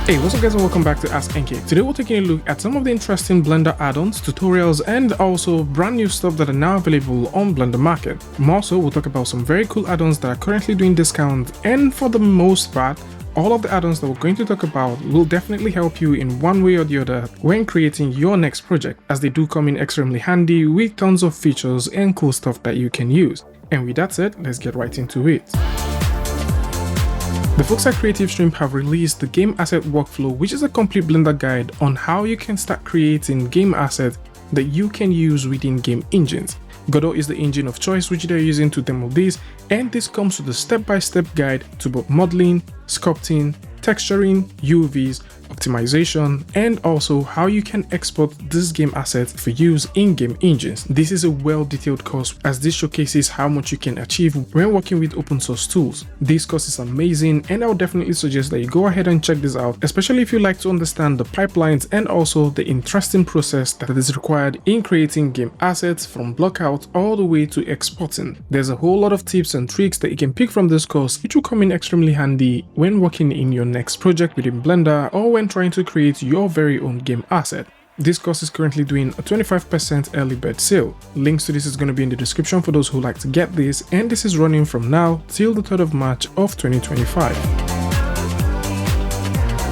Hey, what's up guys and welcome back to askNK. Today we're taking a look at some of the interesting Blender add-ons, tutorials, and also brand new stuff that are now available on Blender Market. More so, we'll talk about some very cool add-ons that are currently doing discount, and for the most part, all of the add-ons that we're going to talk about will definitely help you in one way or the other when creating your next project, as they do come in extremely handy with tons of features and cool stuff that you can use. And with that said, let's get right into it. The folks at Creative Stream have released the Game Asset Workflow, which is a complete Blender guide on how you can start creating game assets that you can use within game engines. Godot is the engine of choice which they're using to demo this, and this comes with a step-by-step guide to both modeling, sculpting, texturing, UVs, optimization, and also how you can export this game asset for use in game engines. This is a well-detailed course as this showcases how much you can achieve when working with open source tools. This course is amazing, and I would definitely suggest that you go ahead and check this out, especially if you like to understand the pipelines and also the interesting process that is required in creating game assets from block out all the way to exporting. There's a whole lot of tips and tricks that you can pick from this course, which will come in extremely handy when working in your next project within Blender or when trying to create your very own game asset. This course is currently doing a 25% early bird sale. Links to this is going to be in the description for those who like to get this, and this is running from now till the 3rd of March of 2025.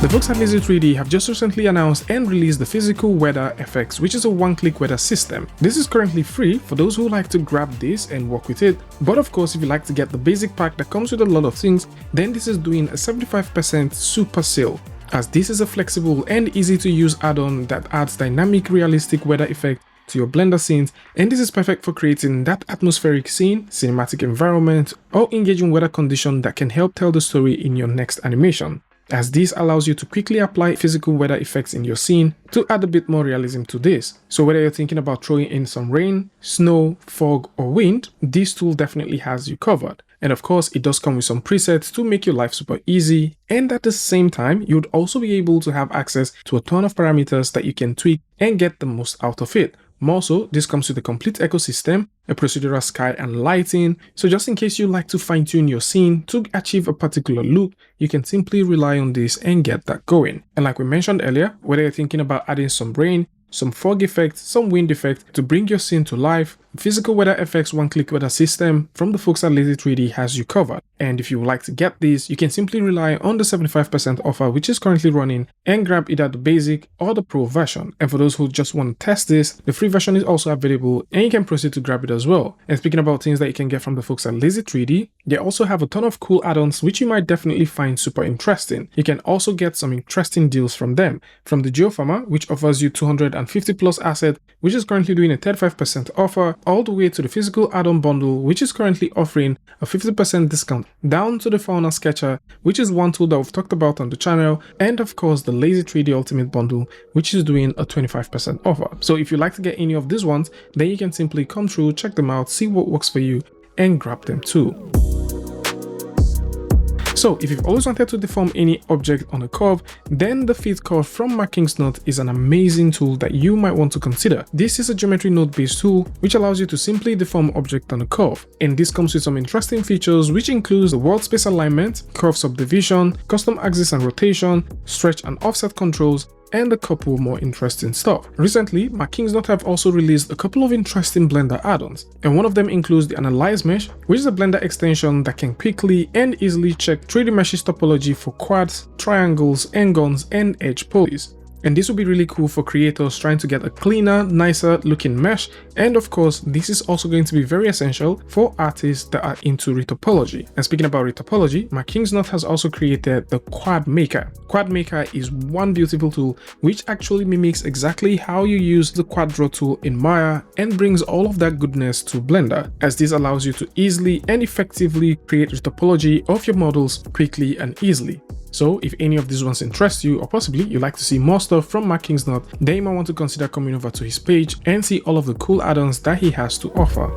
The folks at Lazy3D have just recently announced and released the Physical Weather FX, which is a one-click weather system. This is currently free for those who like to grab this and work with it, but of course if you like to get the basic pack that comes with a lot of things, then this is doing a 75% super sale, as this is a flexible and easy to use add-on that adds dynamic realistic weather effect to your Blender scenes, and this is perfect for creating that atmospheric scene, cinematic environment, or engaging weather condition that can help tell the story in your next animation, as this allows you to quickly apply physical weather effects in your scene to add a bit more realism to this. So whether you're thinking about throwing in some rain, snow, fog, or wind, this tool definitely has you covered. And of course, it does come with some presets to make your life super easy, and at the same time, you'd also be able to have access to a ton of parameters that you can tweak and get the most out of it. More so, this comes with a complete ecosystem, a procedural sky and lighting, so just in case you like to fine-tune your scene to achieve a particular look, you can simply rely on this and get that going. And like we mentioned earlier, whether you're thinking about adding some rain, some fog effect, some wind effect to bring your scene to life, Physical Weather FX one-click weather system from the folks at Lazy3D has you covered. And if you would like to get this, you can simply rely on the 75% offer which is currently running and grab either the basic or the pro version. And for those who just want to test this, the free version is also available and you can proceed to grab it as well. And speaking about things that you can get from the folks at Lazy3D, they also have a ton of cool add-ons which you might definitely find super interesting. You can also get some interesting deals from them, from the Geofarmer, which offers you 250 plus assets, which is currently doing a 35% offer, all the way to the Physical Add-on Bundle, which is currently offering a 50% discount, down to the Fauna Sketcher, which is one tool that we've talked about on the channel, and of course the Lazy3D Ultimate Bundle, which is doing a 25% offer. So if you like to get any of these ones, then you can simply come through, check them out, see what works for you, and grab them too. So if you've always wanted to deform any object on a curve, then the Fit Curve from McKinsnot is an amazing tool that you might want to consider. This is a geometry node based tool which allows you to simply deform object on a curve, and this comes with some interesting features which includes the world space alignment, curve subdivision, custom axis and rotation, stretch and offset controls, and a couple more interesting stuff. Recently, McKinsnot have also released a couple of interesting Blender add-ons, and one of them includes the Analyze Mesh, which is a Blender extension that can quickly and easily check 3D meshes topology for quads, triangles, n-gons, and edge polys. And this will be really cool for creators trying to get a cleaner, nicer looking mesh, and of course this is also going to be very essential for artists that are into retopology. And speaking about retopology, McKinsnot has also created the Quad Maker. Quad Maker is one beautiful tool which actually mimics exactly how you use the Quad Draw tool in Maya and brings all of that goodness to Blender, as this allows you to easily and effectively create retopology of your models quickly and easily. So if any of these ones interest you, or possibly you like to see more stuff from McKinsnot, then you might want to consider coming over to his page and see all of the cool add-ons that he has to offer.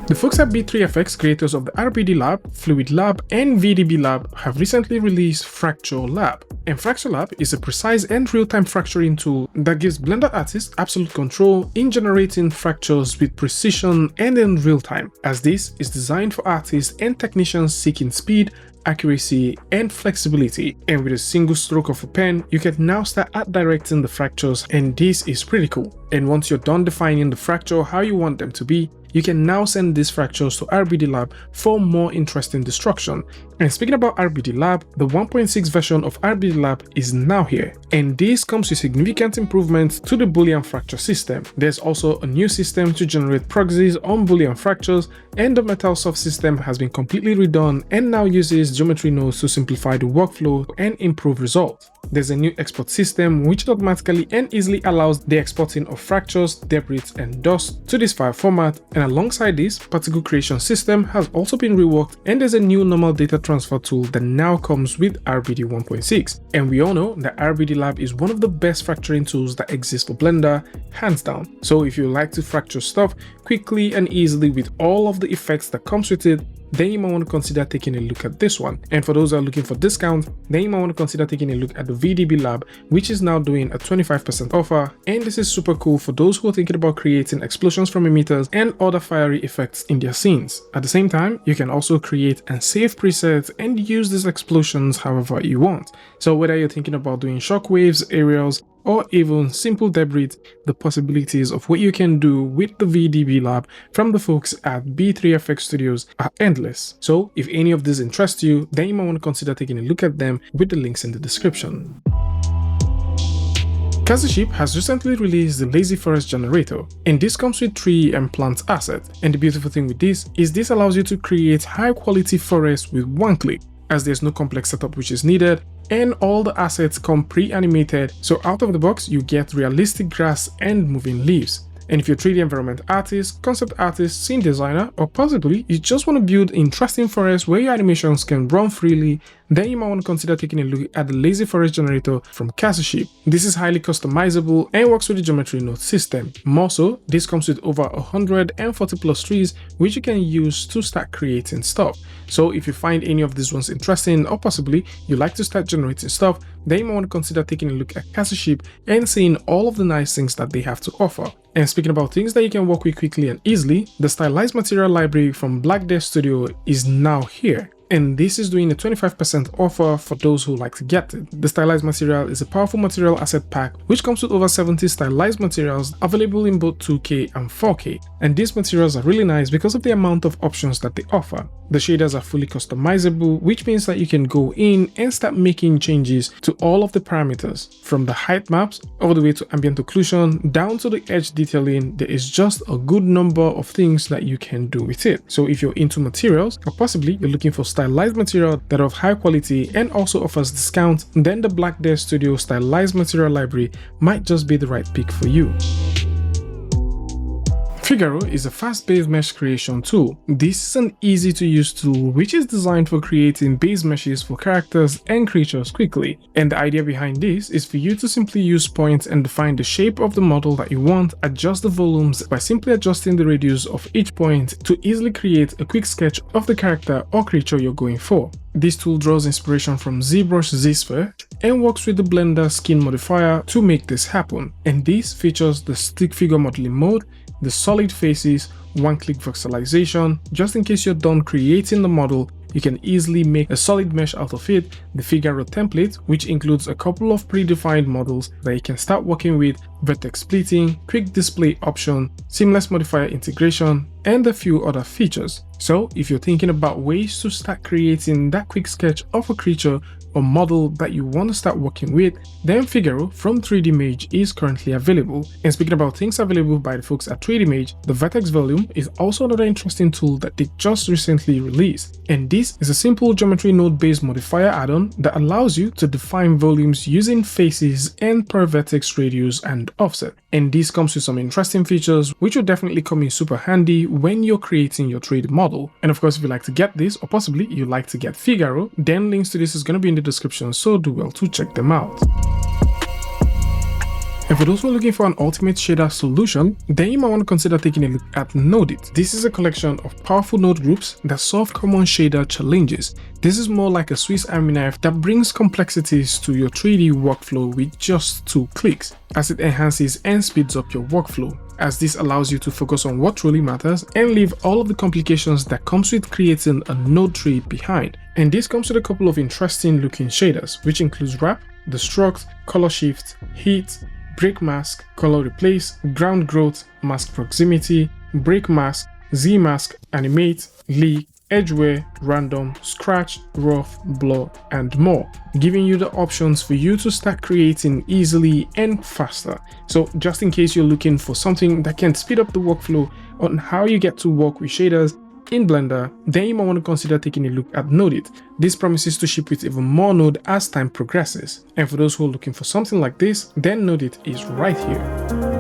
The folks at B3FX, creators of the RBD Lab, Fluid Lab, and VDB Lab, have recently released Fracture Lab. And Fracture Lab is a precise and real-time fracturing tool that gives Blender artists absolute control in generating fractures with precision and in real time, as this is designed for artists and technicians seeking speed, accuracy, and flexibility. And with a single stroke of a pen, you can now start art directing the fractures, and this is pretty cool. And once you're done defining the fracture how you want them to be, you can now send these fractures to RBD Lab for more interesting destruction. And speaking about RBD Lab, the 1.6 version of RBD Lab is now here, and this comes with significant improvements to the Boolean fracture system. There's also a new system to generate proxies on Boolean fractures, and the metal soft system has been completely redone and now uses geometry nodes to simplify the workflow and improve results. There's a new export system which automatically and easily allows the exporting of fractures, debris, and dust to this file format, and alongside this, particle creation system has also been reworked, and there's a new normal data transfer tool that now comes with RBD 1.6. And we all know that RBD Lab is one of the best fracturing tools that exists for Blender, hands down. So if you like to fracture stuff quickly and easily with all of the effects that comes with it, then you might want to consider taking a look at this one. And for those who are looking for discounts, then you might want to consider taking a look at the VDB Lab, which is now doing a 25% offer. And this is super cool for those who are thinking about creating explosions from emitters and other fiery effects in their scenes. At the same time, you can also create and save presets and use these explosions however you want. So whether you're thinking about doing shockwaves, aerials, or even simple debris, the possibilities of what you can do with the VDB Lab from the folks at B3FX Studios are endless. So if any of these interest you, then you might want to consider taking a look at them with the links in the description. Casaship has recently released the Lazy Forest generator, and this comes with tree and plant assets. And the beautiful thing with this is this allows you to create high quality forests with one click, as there's no complex setup which is needed, and all the assets come pre-animated, so out of the box you get realistic grass and moving leaves. And if you're a 3D environment artist, concept artist, scene designer, or possibly you just want to build interesting forests where your animations can run freely, then you might want to consider taking a look at the Lazy Forest generator from Casaship. This is highly customizable and works with the geometry node system. More so, this comes with over 140 plus trees which you can use to start creating stuff. So if you find any of these ones interesting, or possibly you like to start generating stuff, then you might want to consider taking a look at Casaship and seeing all of the nice things that they have to offer. And speaking about things that you can work with quickly and easily, the stylized material library from Black Death Studio is now here. And this is doing a 25% offer for those who like to get it. The stylized material is a powerful material asset pack which comes with over 70 stylized materials available in both 2K and 4K. And these materials are really nice because of the amount of options that they offer. The shaders are fully customizable, which means that you can go in and start making changes to all of the parameters, from the height maps all the way to ambient occlusion down to the edge detailing. There is just a good number of things that you can do with it. So if you're into materials, or possibly you're looking for stylized material that are of high quality and also offers discount, then the Black Death Studio stylized material library might just be the right pick for you. Figaro is a fast-paced mesh creation tool. This is an easy-to-use tool which is designed for creating base meshes for characters and creatures quickly. And the idea behind this is for you to simply use points and define the shape of the model that you want, adjust the volumes by simply adjusting the radius of each point to easily create a quick sketch of the character or creature you're going for. This tool draws inspiration from ZBrush Z-Sphere and works with the Blender skin modifier to make this happen. And this features the stick figure modeling mode, the solid faces, one-click voxelization. Just in case you're done creating the model, you can easily make a solid mesh out of it, the Figaro template, which includes a couple of predefined models that you can start working with, vertex splitting, quick display option, seamless modifier integration, and a few other features. So if you're thinking about ways to start creating that quick sketch of a creature or model that you want to start working with, then Figaro from 3D Mage is currently available. And speaking about things available by the folks at 3D Mage, the Vertex Volume is also another interesting tool that they just recently released. And this is a simple geometry node based modifier add-on that allows you to define volumes using faces and per vertex radius and offset. And this comes with some interesting features which will definitely come in super handy when you're creating your 3D model. And of course, if you like to get this, or possibly you like to get Figaro, then links to this is going to be in the description, so do well to check them out. And for those who are looking for an ultimate shader solution, then you might want to consider taking a look at Nodeit. This is a collection of powerful node groups that solve common shader challenges. This is more like a Swiss Army knife that brings complexities to your 3D workflow with just 2 clicks, as it enhances and speeds up your workflow. as this allows you to focus on what truly matters and leave all of the complications that comes with creating a node tree behind. And this comes with a couple of interesting looking shaders, which includes wrap, destruct, color shift, heat, break mask, color replace, ground growth, mask proximity, break mask, Z mask, animate, leak, edge wear, random, scratch, rough, blur, and more, giving you the options for you to start creating easily and faster. So just in case you're looking for something that can speed up the workflow on how you get to work with shaders in Blender, then you might want to consider taking a look at Node It. This promises to ship with even more node as time progresses. And for those who are looking for something like this, then Node It is right here.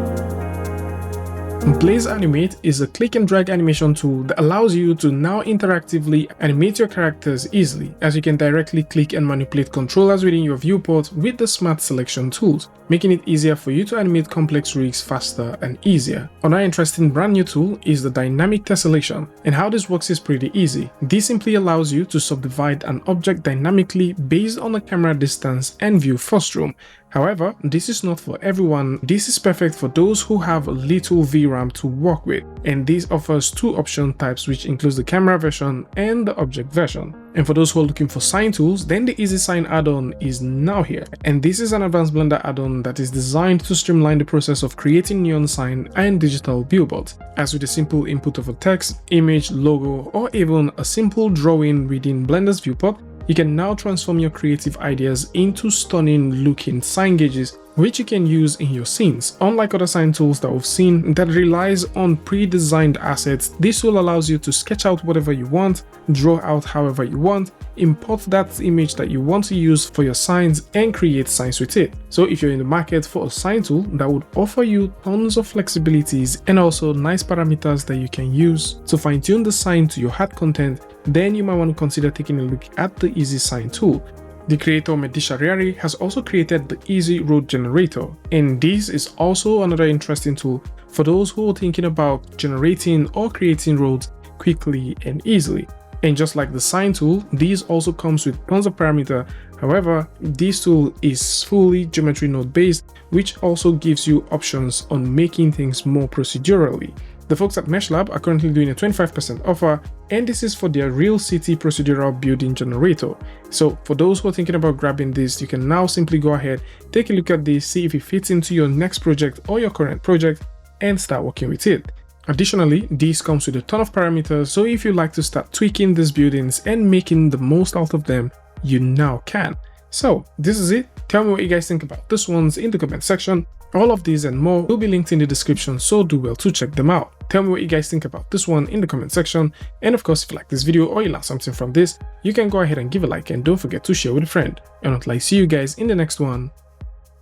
Blaze Animate is a click and drag animation tool that allows you to now interactively animate your characters easily, as you can directly click and manipulate controllers within your viewport with the smart selection tools, making it easier for you to animate complex rigs faster and easier. Another interesting brand new tool is the dynamic tessellation, and how this works is pretty easy. This simply allows you to subdivide an object dynamically based on the camera distance and view first room. However, this is not for everyone. This is perfect for those who have a little VRAM to work with, and this offers two option types, which includes the camera version and the object version. And for those who are looking for sign tools, then the Easy Sign add-on is now here, and this is an advanced Blender add-on that is designed to streamline the process of creating neon sign and digital billboards, as with a simple input of a text, image, logo, or even a simple drawing within Blender's viewport. You can now transform your creative ideas into stunning looking sign gauges, which you can use in your scenes. Unlike other sign tools that we've seen that relies on pre-designed assets, this tool allows you to sketch out whatever you want, draw out however you want, import that image that you want to use for your signs, and create signs with it. So if you're in the market for a sign tool that would offer you tons of flexibilities and also nice parameters that you can use to fine-tune the sign to your heart content, then you might want to consider taking a look at the Easy Sign tool. The creator Medisha Riari has also created the Easy Road Generator, and this is also another interesting tool for those who are thinking about generating or creating roads quickly and easily. And just like the sign tool, this also comes with tons of parameter. However, this tool is fully geometry node based, which also gives you options on making things more procedurally. The folks at Mesh Lab are currently doing a 25% offer, and this is for their Real City Procedural Building Generator. So for those who are thinking about grabbing this, you can now simply go ahead, take a look at this, see if it fits into your next project or your current project, and start working with it. Additionally, this comes with a ton of parameters, so if you like to start tweaking these buildings and making the most out of them, you now can. So this is it. Tell me what you guys think about this ones in the comment section. All of these and more will be linked in the description, so do well to check them out. Tell me what you guys think about this one in the comment section, and of course if you like this video or you learned something from this, you can go ahead and give a like and don't forget to share with a friend. And until I see you guys in the next one,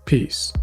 peace.